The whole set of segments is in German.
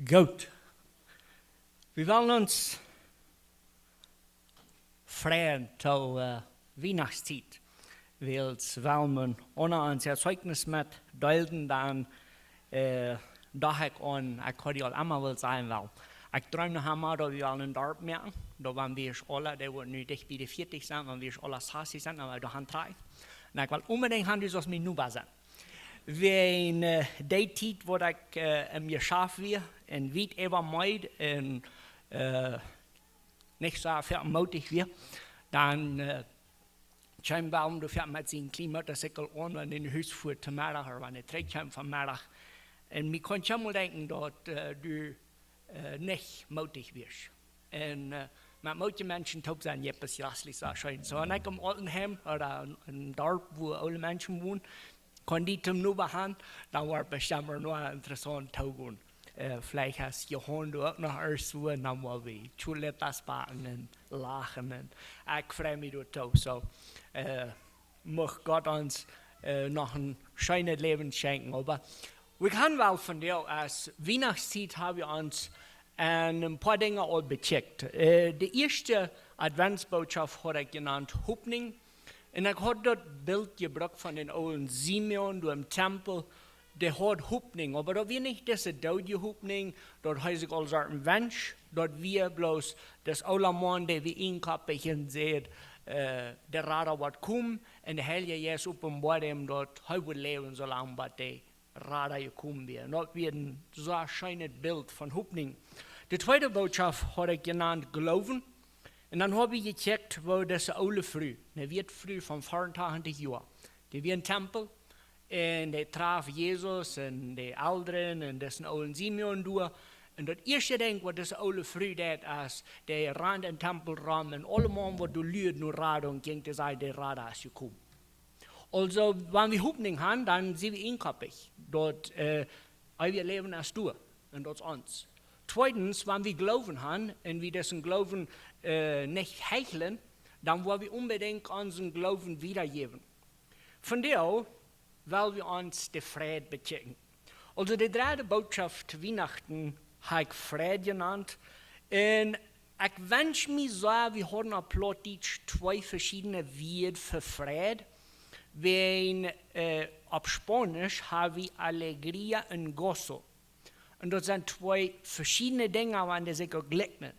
Gut. Wir wollen uns freuen zur Weihnachtszeit. Weil man ohne uns Erzeugnis mit deuten, dann da ich heute einmal will sein will. Ich träume noch einmal, dass wir einen Dorf merken. Da waren wir alle, der wird nicht dicht bei der 40 sein, wenn wir alle 60 sind, aber da haben drei. Und ich will unbedingt haben, dass wir nur sein. Wenn die Zeit, wo ich im Geschäft war, und weit über meid, und nicht so vermutig war, dann scheinbar du fährt mit seinem Klimamotorcycle an, wenn in Haus fuhrt zum Mittag, oder wenn er trägt vom Mittag. Und mir konnte schon mal denken, dass du nicht mutig wirst. Und mit manchen Menschen tut es nicht bis jahreslich so schön. So, und ich im Altenheim, oder ein Dorf, wo alle Menschen wohnen, kann die zum Nubahan, dann war bestimmt nur ein interessanter Tag. Vielleicht hast du Johann auch noch erst wo, und dann wollen wir Chuletas backen und lachen. Und ich freue mich dort. So, möchte Gott uns noch ein schönes Leben schenken. Aber wir können wel von dir, als Weihnachtszeit haben wir uns ein paar Dinge all becheckt. Die erste Adventsbotschaft habe ich genannt Hoffnung. Und ich habe dort Bild gebracht von den alten Simeon, du im Tempel, der hat Hoffnung. Aber da wir nicht diese deutsche Hoffnung, dort heißt ich also ein Mensch, dort wir bloß das alle Mann, der wie Inkappigen sehen, der Radar wird kommen, und der Heilige Jesus offenbart ihm dort, er wird leben, solange der Radar gekommen wird. Und dort wird ein so schönes Bild von Hoffnung. Die zweite Botschaft habe ich genannt Glauben. Und dann habe ich gecheckt, wo das alte früh, der wird früh von 24 Jahren. Der wird im Tempel, und der traf Jesus und die Älteren und das alten Simeon durch. Und das erste Ding, was das alte früh dat ist, der ran in den Tempelraum und alle Mann, wo du lüht, nur Rad und ging, der sei, der Rad ist gekommen. Also, wenn wir Hoffnung haben, dann sind wir inkoppig. Dort, wir leben als du und das uns. Zweitens, wenn wir Glauben haben und wir diesen Glauben nicht hecheln, dann wollen wir unbedingt unseren Glauben wiedergeben. Von der wollen wir uns die Friede bechecken. Also die dritte Botschaft Weihnachten habe ich Friede genannt. Und ich wünsche mir so, wir haben auf Plattdeutsch zwei verschiedene Wörter für Friede. Wenn auf Spanisch haben wir Alegría und Gozo. Und das sind zwei verschiedene Dinge, an die sich auch gleichen.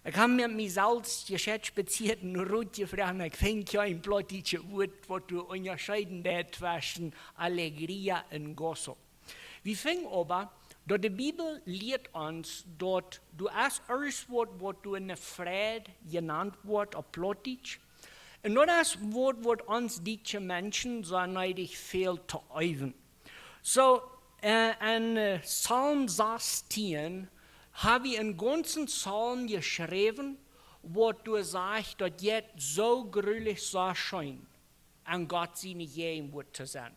Ich habe mir mit selbst geschätzt und Ruth gefragt, ich finde ja ein plattdeutsches Wort, was du unterscheiden zwischen Alegría und Gozo. Wir finden aber, dass die Bibel lehrt uns, dass du erst Wort, was du in der Friede genannt wird, auf Plattdeutsch, und nur das Wort, was uns deutsche Menschen so neidig fehlt zu üben. So, in Psalm 16 habe ich einen ganzen Psalm geschrieben, wo du sagst, dass jetzt so gründlich so schön an Gott seine Gehen wird zu sein.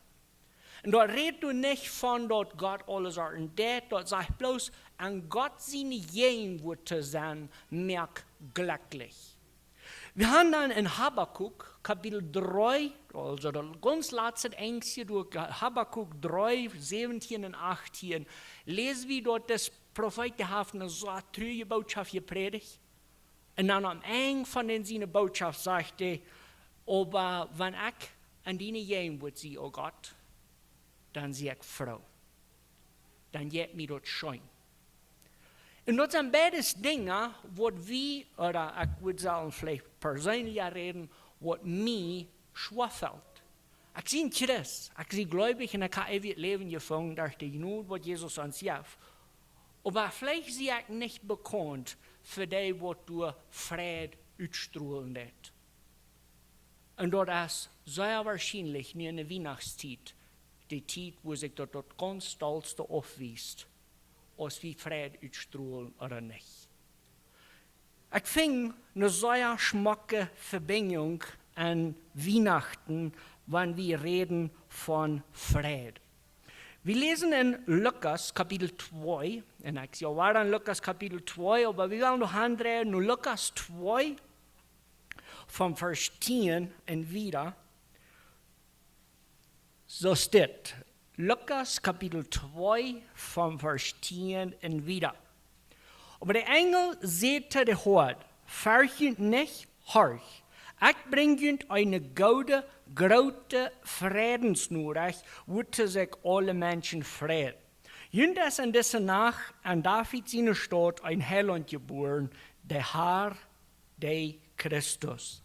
Und dort redest du nicht von, dass Gott alles ordnet, dort sagt bloß, an Gott seine Gehen wird zu sein, merk glücklich. Wir haben dann in Habakkuk, Kapitel 3, also das ganz letzte Engste durch Habakkuk 3, 17 und 18, lesen wir dort, das Prophet hat eine so trüge Botschaft gepredigt. Und dann am Ende von seiner Botschaft sagte er, aber wenn ich an deine gehen würde, sie, oh Gott, dann sehe ich froh. Dann geht mir das schön. Und das sind beides Dinge, wo wir, oder ich würde sagen, vielleicht persönlich reden, was mir schwerfällt. Ich sehe Christ, ich sehe gläubig und ich habe ewig Leben gefunden, durch die Not, was Jesus uns gibt. Aber vielleicht sehe ich nicht bekannt für die, was du Friede ausstrahlen lässt. Und das ist sehr wahrscheinlich in der Weihnachtszeit, die Zeit, wo sich das ganz stolzste aufweist, als wie Friede ausstrahlen oder nicht. Ich finde eine sehr schmacke Verbindung an Weihnachten, wenn wir reden von Friede. Wir lesen in Lukas Kapitel 2, und ich war in Lukas Kapitel 2, aber wir wollen noch andrehen, nur Lukas 2, vom Vers 10 und wieder. So steht, Lukas Kapitel 2, vom Vers 10 und wieder. Aber der Engel sagte der Hort, fürchtet nicht, horch. Ich bringe eine gute, große Friedensnachricht, wozu sich alle Menschen freuen. Jünd ist in dieser Nacht an David seine Stadt ein Heiland geboren, der Herr, der Christus.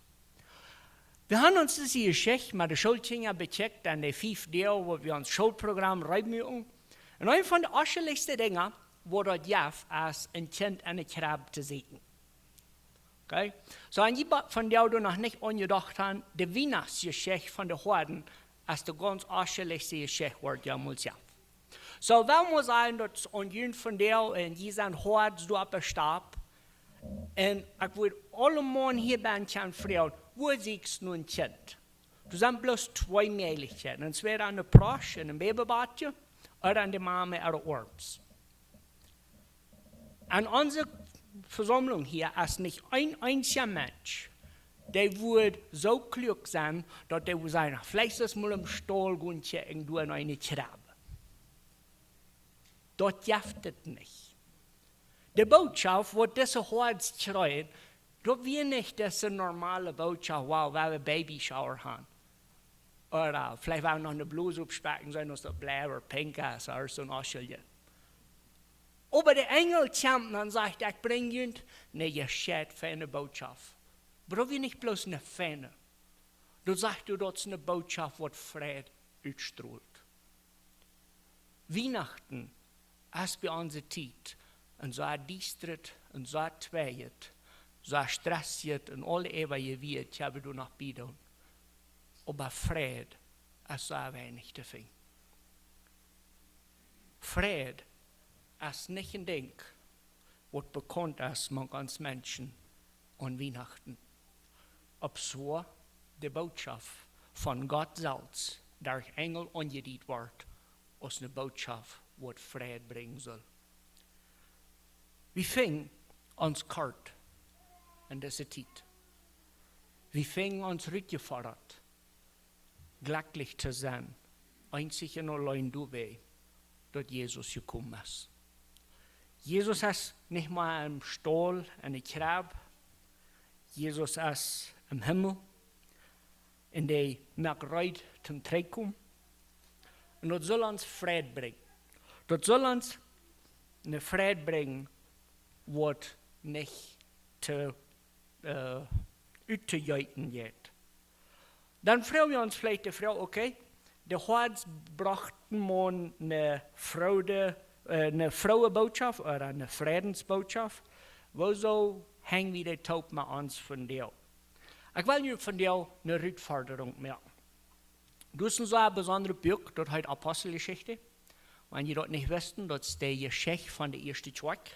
Wir haben uns diese Geschichte mit den Schulkindern becheckt an den 5 Tagen, wo wir uns Schulprogramm reinmachen. Und ein von den erstaunlichsten Dingen war dort Jeff als ein Kind an der Krabbe zu sehen. Okay? So, an jemand von der du noch nicht angedacht hast, die Weihnachtsgeschichte von den Horden als die ganz erstaunlichste Geschichte war damals Jeff. So, wenn wir sagen, dass an jemand von der und diesen Horden so starb, und ich würde alle Mann hier bei uns fragen, wo siehst du ein Kind? Du sind bloß 2 Möglichkeiten. Entweder an der Prosch, in einem Babybadje, oder an der Mama oder Orms. An unserer Versammlung hier ist nicht ein einziger Mensch, der würde so klug sein, dass der würde sagen, vielleicht ist mal im Stall gehen irgendwo in eine Krabbe. Dort jaftet nicht. Die Botschaft, wo diese Horde schreit, dort wir nicht diese normale Botschaft, wow, weil wir Babyshower haben. Oder vielleicht wollen wir noch eine Bluse aufspecken, sein, dass das blau oder pink ist, oder so ein Aschelchen. Aber der Engel kommt und sagt, ich bringe Ihnen eine gescheit feine Botschaft. Aber wir nicht bloß eine feine. Du sagst, das ist eine Botschaft, die Frieden ausstrahlt. Weihnachten ist bei uns Zeit. Und so distret, und so zweiet, so stressiert, und alle ewige Wirt, habe du noch bieden. Aber Fried ist so wenig zu finden. Fried ist nicht ein Ding, was bekannt ist mit uns Menschen an Weihnachten. Ob so die Botschaft von Gott selbst, durch Engel angedient wird, als eine Botschaft, die Fried bringen soll. Wir fingen uns kort in dieser Zeit. Wir fingen uns rückgefordert, glücklich zu sein, einzig und allein dabei, dass Jesus gekommen ist. Jesus ist nicht mal im Stall, in der Krabbe. Jesus ist im Himmel, in der Merkreit zum Treikum. Und das soll uns Frieden bringen. Das soll uns eine Frieden bringen, wird nicht zu utzujeiten geht. Dann fragen wir uns vielleicht die Frau, okay, der Hort brachten man eine Frauenbotschaft oder eine Friedensbotschaft. Wieso hängen wir die Taub mit uns von dir? Ich will nur von dir eine Rückforderung merken. Du hast so ein besonderes Buch, das heißt Apostelgeschichte. Wenn ihr das nicht wisst, das ist die Geschichte von der ersten Zweig.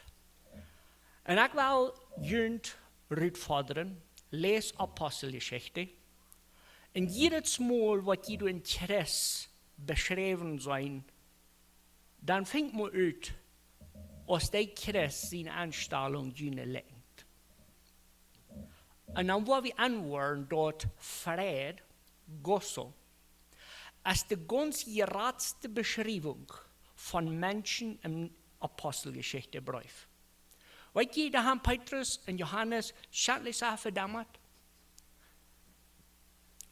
Und ich will jünd rückfordern, les Apostelgeschichte. Und jedes Mal, was ihr Interesse beschrieben sein, dann fängt man ut, aus der Christ seine Anstellung lenkt. Und dann wollen wir anwählen, dort Fried, Gosso, als die ganz geradste Beschreibung von Menschen im Apostelgeschichte-Brief. Weißt du, da haben Petrus und Johannes schadlich verdammt.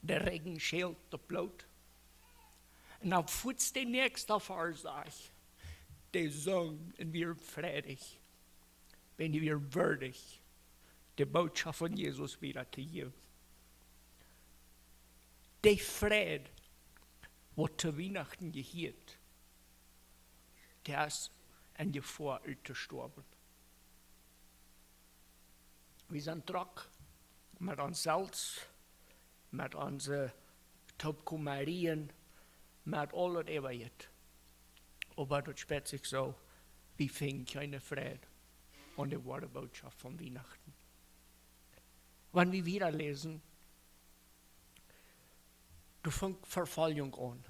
Der Regen schält das Blut. Und dann fuhrt der nächste Vers durch. Der sang und wir freudig, wenn wir würdig die Botschaft von Jesus wieder zu geben. Der Fried, was zu Weihnachten gehielt, der ist in die Vorhut gestorben. Wir sind trock mit uns selbst, mit unseren Taubkummerien, mit allem Ewigkeit. Aber das spät sich so, wir finden keine Frieden und die wahre Botschaft von Weihnachten. Wenn wir wieder lesen, du fängst Verfolgung an.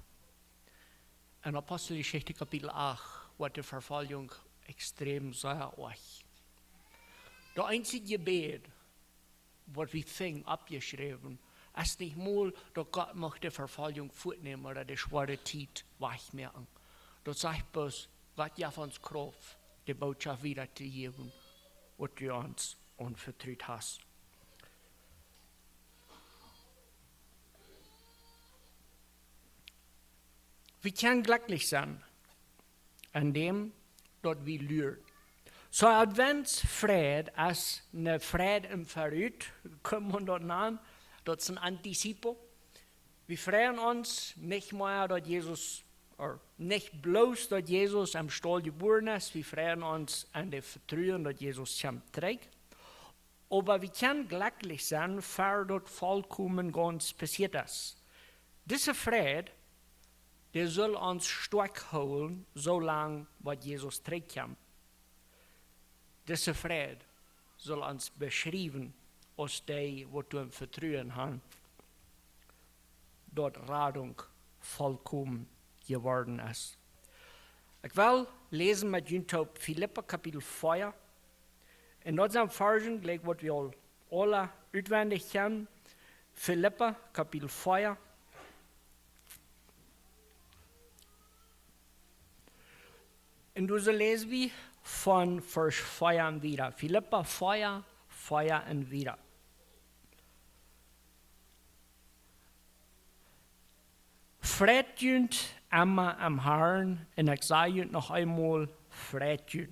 In Apostelgeschichte Kapitel 8 wird die Verfolgung extrem sehr euch. Der einzige Gebet, was wir fingen abgeschrieben, ist nicht mal, dass Gott möchte die Verfolgung fortnehmen oder die schwere Zeit wegmerken. Das sagt bloß, Gott ja von uns Kraft, die Botschaft wiederzugeben was du uns anvertraut hast. Wir können glücklich sein, an dem, dort wir lernen. So Adventsfred als eine Fred im Verrückt, kann man dort nennen, dort sind Antizipo. Wir freuen uns nicht mehr, dass Jesus, oder nicht bloß, dass Jesus am Stall geboren ist, wir freuen uns an dem Vertrauen, dass Jesus kommt trägt. Aber wir können glücklich sein, weil dort vollkommen ganz passiert ist. Diese Friede, der soll uns stark holen, solange was Jesus trägt kommt. Diese Friede soll uns beschreiben, als die, was du im Vertrauen haben, dort Radung vollkommen geworden ist. Ich will lesen mit Ihnen Philipper Kapitel 4. In unserem Versen, gleich was wir alle auswendig kennen, Philipper Kapitel 4. Und du so lesen wir von Vers 4 an wieder. Philipper 4, 4 und wieder. Freut immer am Herrn, und ich sage noch einmal, freut.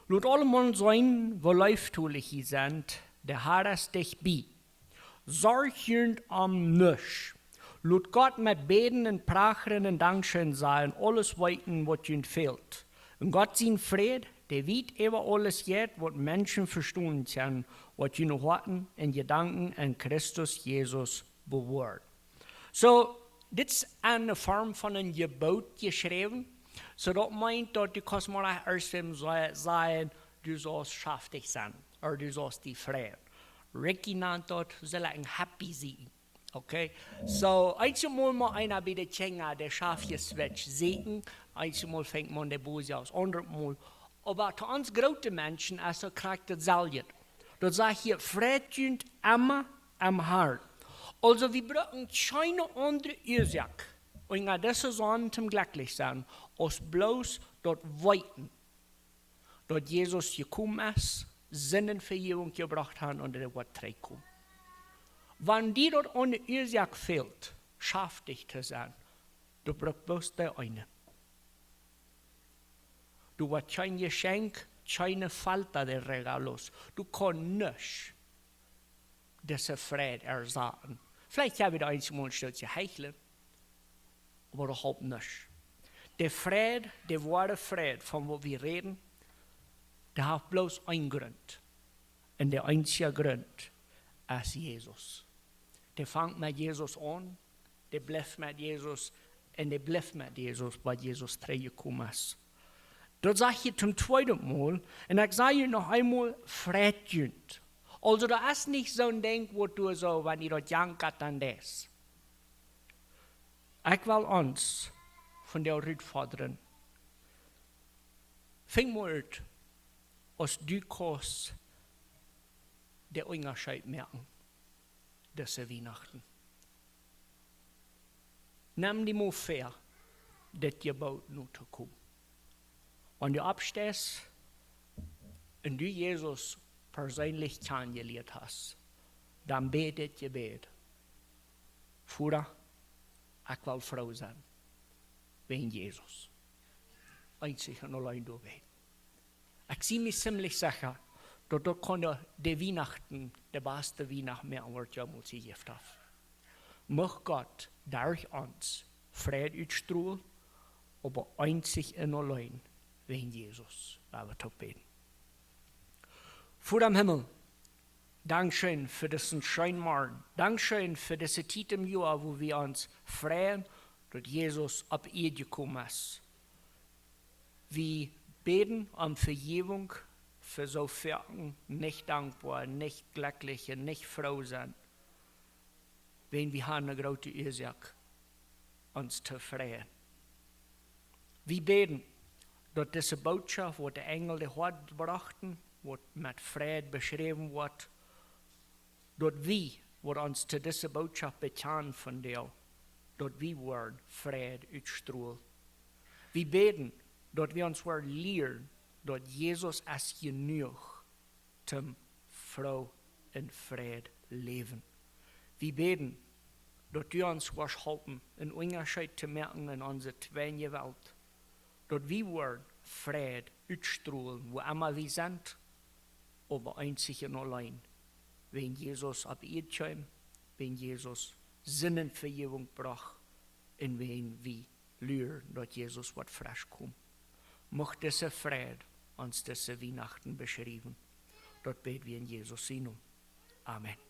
Laat allemaal zijn, wo lieftulich sind, der Herr ist dich bei. Sorgend am nichts. Laat Gott mit Beten und Prachen und Dankeschön sein, alles weiten, was ihnen fehlt. Und Gott sein Fried, der weit über alles geht, was Menschen verstehen können, was ihnen Worten und Gedanken in Christus Jesus bewahrt. So, das ist eine Form von einem Gebot geschrieben. So dat meint, dat du kannst mal erst sagen, du sollst schaftig sein, oder du sollst die Friede. Ricky nennt das, soll ein Happy sein. Okay? So, einmal mal einer bei der Chenga, der schafft Switch sehen, einmal fängt man der Bose aus, andermal. Aber zu uns großen Menschen, also kriegt das selten. Das sagt hier, Friede immer am Herrn. Also, wir brauchen keine andere Ursache, und in dieser Sonne zum glücklich sein, als bloß dort weiten, dort Jesus gekommen ist, Sinnenvergebung gebracht hat und der Wort trägt. Wenn dir dort eine Ursache fehlt, schaff dich zu sein, du brauchst bloß der eine. Du hast kein Geschenk, keine Falter der Regalos. Du kannst nicht diese Friede ersetzen. Vielleicht habe ich da einmal ein Stück zu heucheln, aber überhaupt nicht. Der Friede, der wahre Friede, von wo wir reden, der hat bloß einen Grund. Und der einzige Grund ist Jesus. Der fängt mit Jesus an, der bleibt mit Jesus und der bleibt mit Jesus, weil Jesus gekommen ist. Das sage ich zum zweiten Mal und ich sage noch einmal Friede. Also da ist nicht so ein Ding, wo du so, wenn ihr das jankert, dann das. Ich will uns von der Rüd fordern. Fing mal an, als du kannst der Unterschied merken, diese Weihnachten. Nimm die mal fair, das Gebot nur zu kommen. Wenn du abstehst und du Jesus persönlich kennengelernt hast, dann betet Gebet. Vater, ich will froh sein, wegen Jesus. Einzig und allein du wegen. Ich sehe mich ziemlich sicher, dass dort die Weihnachten, der beste Weihnachten mehr wird, ja, muss ich gehabt haben. Möge Gott durch uns Friede ausstrahlen, aber einzig und allein wegen Jesus. Wir werden beten. Vater im Himmel, Dankeschön für diesen schönen Morgen. Dankeschön für diese Zeit im Jahr, wo wir uns freuen, dass Jesus auf ihr gekommen ist. Wir beten um Vergebung für so viele nicht dankbar, nicht glückliche, nicht froh sind. Wenn wir haben eine große Ursache, uns zu freuen. Wir beten, dass diese Botschaft, die die Engel der Hort brachten, was mit Friede beschrieben wird, dass wir, was uns zu dieser Botschaft bekannt von dir, dass wir werden Friede ausstrahlen. Wir beten, dass wir uns lernen, dass Jesus ist genug Tim, Frau in Fried leben. Wir beten, dass du uns was helfen, in Unterschied zu merken in unserer zweiten Welt. Dass wir wollen Fried ausstrahlen, wo immer wir sind, aber einzig und allein, wenn Jesus ab ihr kommt, wenn Jesus Sinnenvergebung brach, und wenn wir lernen, dass Jesus wird frisch kommt. Macht diese Fried uns diese Weihnachten beschreiben. Dort beten wir in Jesus' Namen. Amen.